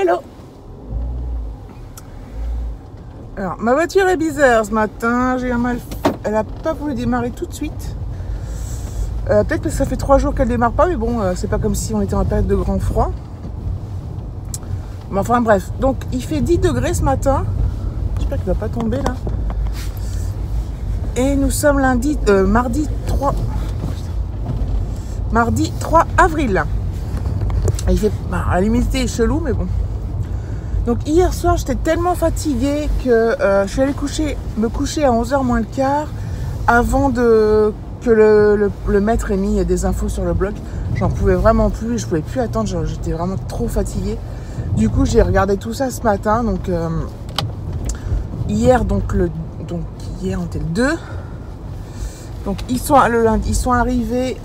Hello. Alors, ma voiture est bizarre ce matin. J'ai un mal. Elle a pas voulu démarrer tout de suite. Peut-être parce que ça fait 3 jours qu'elle démarre pas, mais bon, c'est pas comme si on était en période de grand froid. Mais enfin bref. Donc, il fait 10 degrés ce matin. J'espère qu'il va pas tomber là. Et nous sommes mardi 3 avril. Et il fait, à la limite, c'est chelou, mais bon. Donc hier soir, j'étais tellement fatiguée que je suis allée me coucher à 11h moins le quart avant que le maître ait mis des infos sur le blog. J'en pouvais vraiment plus, je pouvais plus attendre, j'étais vraiment trop fatiguée. Du coup, j'ai regardé tout ça ce matin. Donc hier, hier on était le 2. Donc ils sont arrivés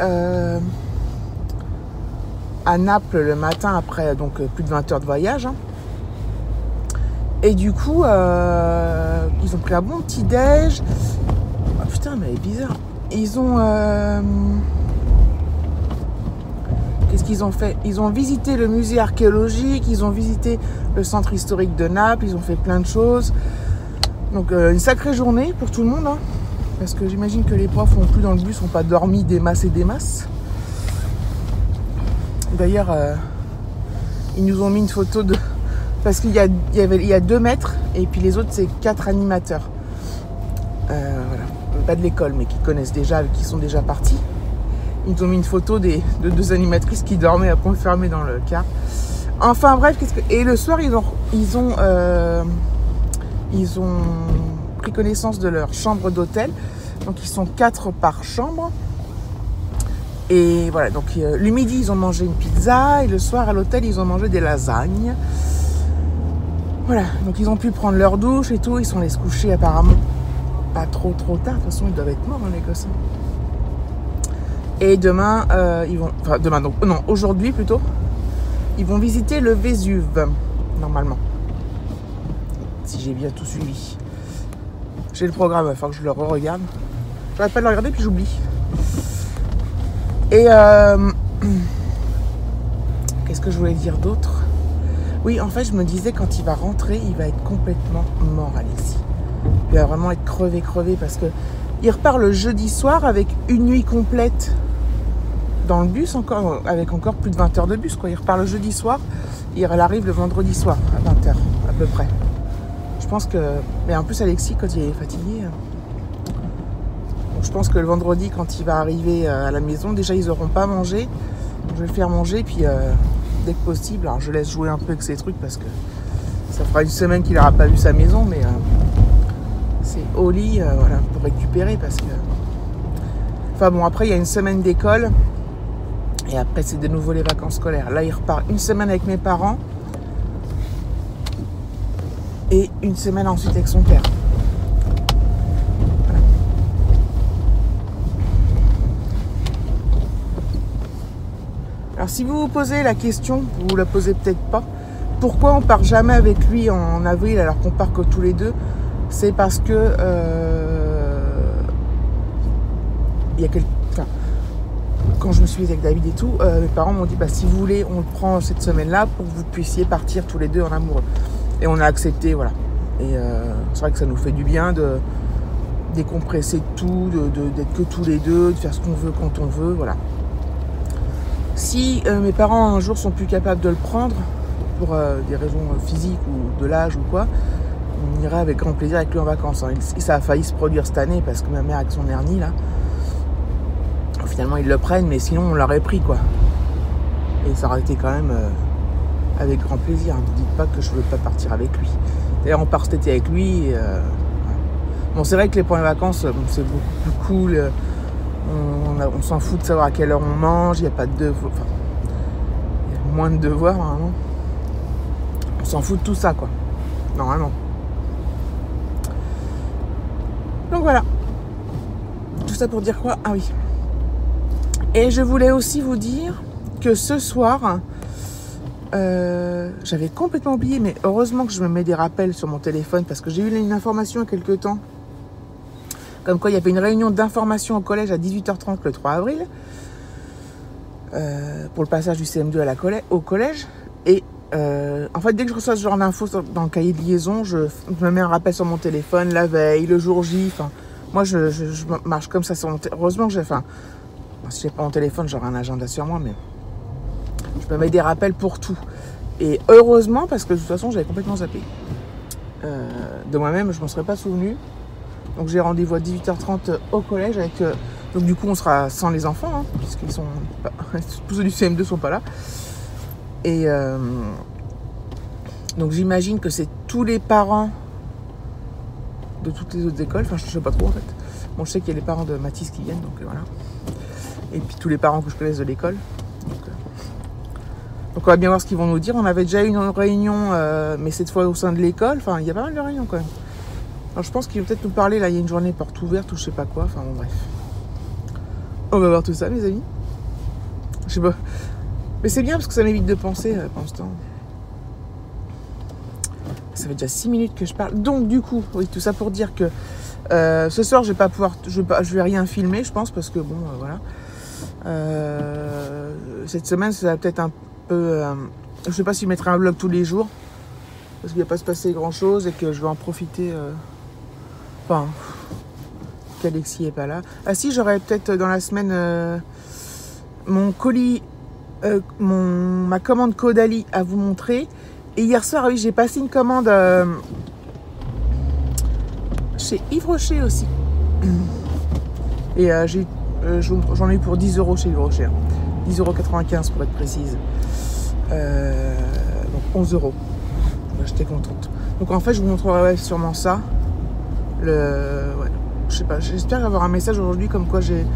à Naples le matin après plus de 20 heures de voyage. Hein. Et du coup, ils ont pris un bon petit déj. Oh, putain, mais elle est bizarre. Ils ont... Qu'est-ce qu'ils ont fait? Ils ont visité le musée archéologique, ils ont visité le centre historique de Naples, ils ont fait plein de choses. Donc une sacrée journée pour tout le monde. Hein, parce que j'imagine que les profs non plus dans le bus n'ont pas dormi des masses et des masses. D'ailleurs, ils nous ont mis une photo de... Parce qu'il y a 2 maîtres et puis les autres, c'est 4 animateurs. Voilà. Pas de l'école, mais qui connaissent déjà, qui sont déjà partis. Ils nous ont mis une photo de 2 animatrices qui dormaient à point fermé dans le car. Enfin bref, et le soir, ils ont pris connaissance de leur chambre d'hôtel. Donc ils sont 4 par chambre. Et voilà, donc le midi, ils ont mangé une pizza. Et le soir, à l'hôtel, ils ont mangé des lasagnes. Voilà, donc ils ont pu prendre leur douche et tout. Ils sont allés se coucher apparemment pas trop tard. De toute façon, ils doivent être morts, les gosses. Et demain, aujourd'hui plutôt, ils vont visiter le Vésuve, normalement. Si j'ai bien tout suivi. J'ai le programme, il va falloir que je le re-regarde. J'arrête pas de le regarder, puis j'oublie. Et qu'est-ce que je voulais dire d'autre? Oui, en fait, je me disais, quand il va rentrer, il va être complètement mort, Alexis. Il va vraiment être crevé, parce que il repart le jeudi soir avec une nuit complète dans le bus, avec encore plus de 20 heures de bus, quoi. Il repart le jeudi soir, et il arrive le vendredi soir, à 20h, à peu près. Je pense que... Mais en plus, Alexis, quand il est fatigué... Je pense que le vendredi, quand il va arriver à la maison, déjà, ils n'auront pas mangé. Je vais le faire manger, puis... dès que possible, alors je laisse jouer un peu avec ces trucs parce que ça fera une semaine qu'il n'aura pas vu sa maison, mais c'est au lit voilà, pour récupérer parce que... Enfin bon, après il y a une semaine d'école et après c'est de nouveau les vacances scolaires. Là il repart une semaine avec mes parents et une semaine ensuite avec son père. Voilà. Alors si vous vous posez la question, vous ne la posez peut-être pas, pourquoi on part jamais avec lui en avril alors qu'on part que tous les deux? C'est parce que quand je me suis mise avec David et tout, mes parents m'ont dit si vous voulez, on le prend cette semaine-là pour que vous puissiez partir tous les deux en amoureux. Et on a accepté, voilà. Et c'est vrai que ça nous fait du bien de décompresser de tout, d'être que tous les deux, de faire ce qu'on veut quand on veut, voilà. Si mes parents un jour sont plus capables de le prendre, pour des raisons physiques ou de l'âge ou quoi, on ira avec grand plaisir avec lui en vacances. Hein. Ça a failli se produire cette année parce que ma mère avec son hernie là, finalement ils le prennent, mais sinon on l'aurait pris quoi. Et ça aurait été quand même avec grand plaisir. Ne dites pas que je veux pas partir avec lui. D'ailleurs on part cet été avec lui. Bon c'est vrai que les premières vacances c'est beaucoup plus cool. On s'en fout de savoir à quelle heure on mange. Il n'y a pas de devoirs. Enfin, il y a moins de devoirs normalement. On s'en fout de tout ça quoi. Normalement. Donc voilà. Tout ça pour dire quoi? Ah oui. Et je voulais aussi vous dire que ce soir, j'avais complètement oublié, mais heureusement que je me mets des rappels sur mon téléphone parce que j'ai eu une information il y a quelques temps. Comme quoi il y avait une réunion d'information au collège à 18h30 le 3 avril pour le passage du CM2 au collège. Et En fait, dès que je reçois ce genre d'infos dans le cahier de liaison, je me mets un rappel sur mon téléphone, la veille, le jour J. Enfin, moi, je marche comme ça sur mon téléphone. Heureusement que j'ai... Enfin, si j'ai pas mon téléphone, j'aurai un agenda sur moi, mais je me mets des rappels pour tout. Et heureusement, parce que de toute façon, j'avais complètement zappé. De moi-même, je m'en serais pas souvenu. Donc, j'ai rendez-vous à 18h30 au collège avec... donc, du coup, on sera sans les enfants, hein, puisqu'ils sont... tous ceux du CM2 sont pas là. Et donc j'imagine que c'est tous les parents de toutes les autres écoles, enfin je sais pas trop en fait. Bon, je sais qu'il y a les parents de Mathis qui viennent, donc voilà. Et puis tous les parents que je connaisse de l'école. Donc on va bien voir ce qu'ils vont nous dire. On avait déjà eu une réunion, mais cette fois au sein de l'école. Enfin, il y a pas mal de réunions quand même. Alors je pense qu'ils vont peut-être nous parler, là il y a une journée porte ouverte ou je sais pas quoi. Enfin bon bref. On va voir tout ça mes amis. Je sais pas. Mais c'est bien parce que ça m'évite de penser pendant ce temps. Ça fait déjà 6 minutes que je parle. Donc du coup, oui, tout ça pour dire que ce soir, je vais rien filmer, je pense, parce que bon, voilà. Cette semaine, ça va peut-être un peu... je sais pas si je mettrai un vlog tous les jours, parce qu'il va pas se passer grand-chose et que je vais en profiter... Enfin, qu'Alexis est pas là. Ah si, j'aurai peut-être dans la semaine mon colis... ma commande Caudalie à vous montrer. Et hier soir, oui, j'ai passé une commande chez Yves Rocher aussi. Et j'en ai eu pour 10 € chez Yves Rocher. 10,95 € pour être précise. Donc 11 €. J'étais contente. Donc en fait, je vous montrerai sûrement ça. Ouais, je sais pas, j'espère avoir un message aujourd'hui comme quoi j'ai...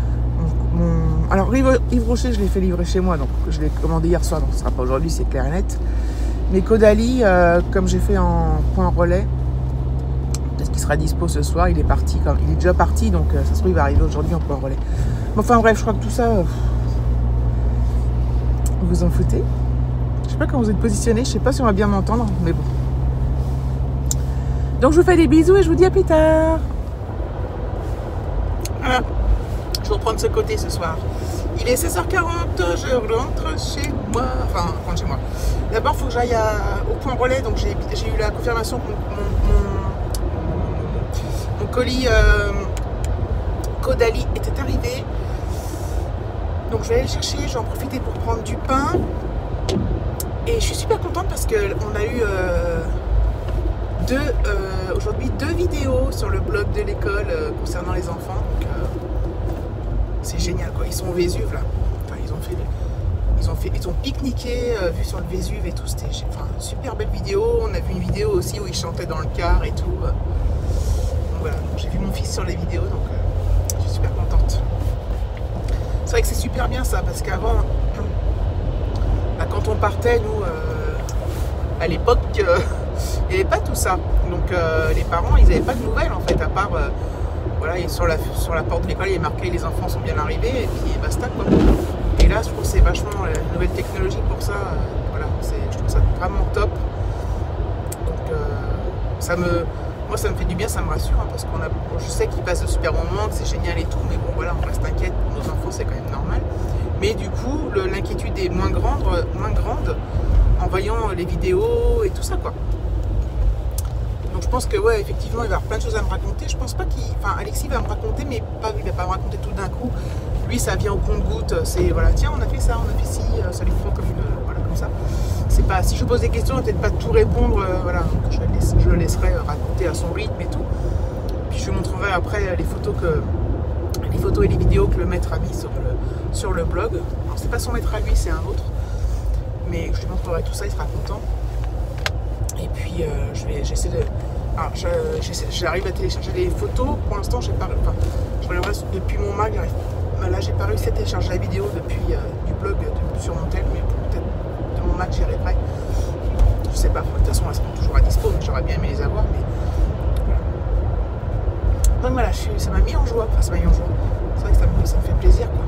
Alors Yves Rocher, je l'ai fait livrer chez moi, donc je l'ai commandé hier soir, donc ce sera pas aujourd'hui, c'est clair et net. Mais Caudalie, comme j'ai fait en point relais, peut-être qu'il sera dispo ce soir, il est déjà parti, donc ça se trouve il va arriver aujourd'hui en point relais. Mais enfin bref, je crois que tout ça, vous vous en foutez. Je sais pas comment vous êtes positionnés, je sais pas si on va bien m'entendre, mais bon. Donc je vous fais des bisous et je vous dis à plus tard. Voilà. Je vais reprendre ce côté ce soir. Il est 16h40, je rentre chez moi. Enfin, je rentre chez moi. D'abord, il faut que j'aille au point relais. Donc, j'ai eu la confirmation que mon colis Caudalie était arrivé. Donc, je vais aller le chercher. Je vais en profiter pour prendre du pain. Et je suis super contente parce qu'on a eu aujourd'hui 2 vidéos sur le blog de l'école concernant les enfants. Donc, c'est génial quoi, ils sont au Vésuve là. Enfin, ils ont pique-niqué, vu sur le Vésuve et tout. C'était super belle vidéo. On a vu une vidéo aussi où ils chantaient dans le car et tout. Donc voilà, j'ai vu mon fils sur les vidéos, donc je suis super contente. C'est vrai que c'est super bien ça, parce qu'avant, quand on partait, nous, à l'époque, il n'y avait pas tout ça. Donc les parents, ils n'avaient pas de nouvelles en fait, à part... voilà, et sur la porte de l'école, il est marqué les enfants sont bien arrivés, et puis basta quoi. Et là, je trouve que c'est vachement la nouvelle technologie pour ça. Voilà, je trouve ça vraiment top. Donc, moi, ça me fait du bien, ça me rassure, hein, parce je sais qu'ils passent de super moments, que c'est génial et tout, mais bon, voilà, on reste inquiète pour nos enfants, c'est quand même normal. Mais du coup, l'inquiétude est moins grande en voyant les vidéos et tout ça, quoi. Donc je pense que ouais, effectivement, il va y avoir plein de choses à me raconter. Je pense pas Alexis va me raconter, mais il va pas me raconter tout d'un coup. Lui, ça vient au compte-gouttes. C'est voilà, tiens, on a fait ça, on a fait ci, ça lui prend comme ça. C'est pas, si je pose des questions, peut-être pas tout répondre. Voilà, donc je le laisserai raconter à son rythme et tout. Puis je lui montrerai après les photos et les vidéos que le maître a mis sur le blog. Alors c'est pas son maître à lui, c'est un autre. Mais je lui montrerai tout ça, il sera content. Et puis j'essaie de... Alors j'arrive à télécharger les photos. Pour l'instant, j'ai pas... Enfin, je regarderai depuis mon Mac. Là, j'ai pas réussi à télécharger la vidéo depuis du blog sur mon tel, mais peut-être de mon Mac, j'y arriverai. Je sais pas. De toute façon, elles seront toujours à dispo, donc j'aurais bien aimé les avoir, mais... Donc voilà, ça m'a mis en joie. Enfin, ça m'a mis en joie. C'est vrai que ça me fait plaisir, quoi.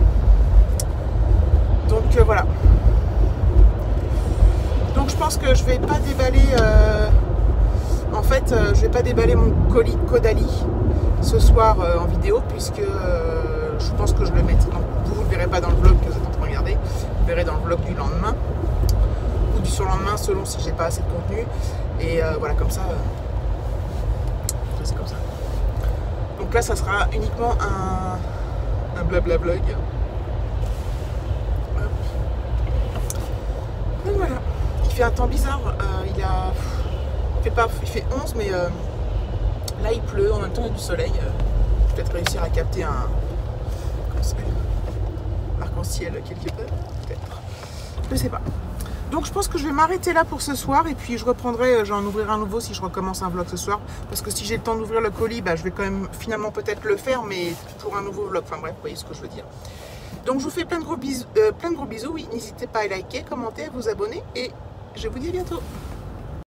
Donc voilà. Donc je pense que je vais pas déballer je vais pas déballer mon colis Caudalie ce soir en vidéo, puisque je pense que je le mettrai. Donc vous ne le verrez pas dans le vlog que vous êtes en train de regarder, vous le verrez dans le vlog du lendemain ou du du surlendemain selon si j'ai pas assez de contenu. Et voilà, comme ça, c'est comme ça. Donc là, ça sera uniquement un blabla blog. Donc voilà, il fait un temps bizarre. Il fait 11, mais là il pleut. En même temps, il y a du soleil. Je vais peut-être réussir à capter un arc-en-ciel quelque part. Peut-être. Je sais pas. Donc je pense que je vais m'arrêter là pour ce soir et puis je reprendrai, j'en ouvrirai un nouveau si je recommence un vlog ce soir. Parce que si j'ai le temps d'ouvrir le colis, bah, je vais quand même finalement peut-être le faire, mais pour un nouveau vlog. Enfin bref, vous voyez ce que je veux dire. Donc je vous fais plein de gros bisous, oui. N'hésitez pas à liker, commenter, à vous abonner et je vous dis à bientôt.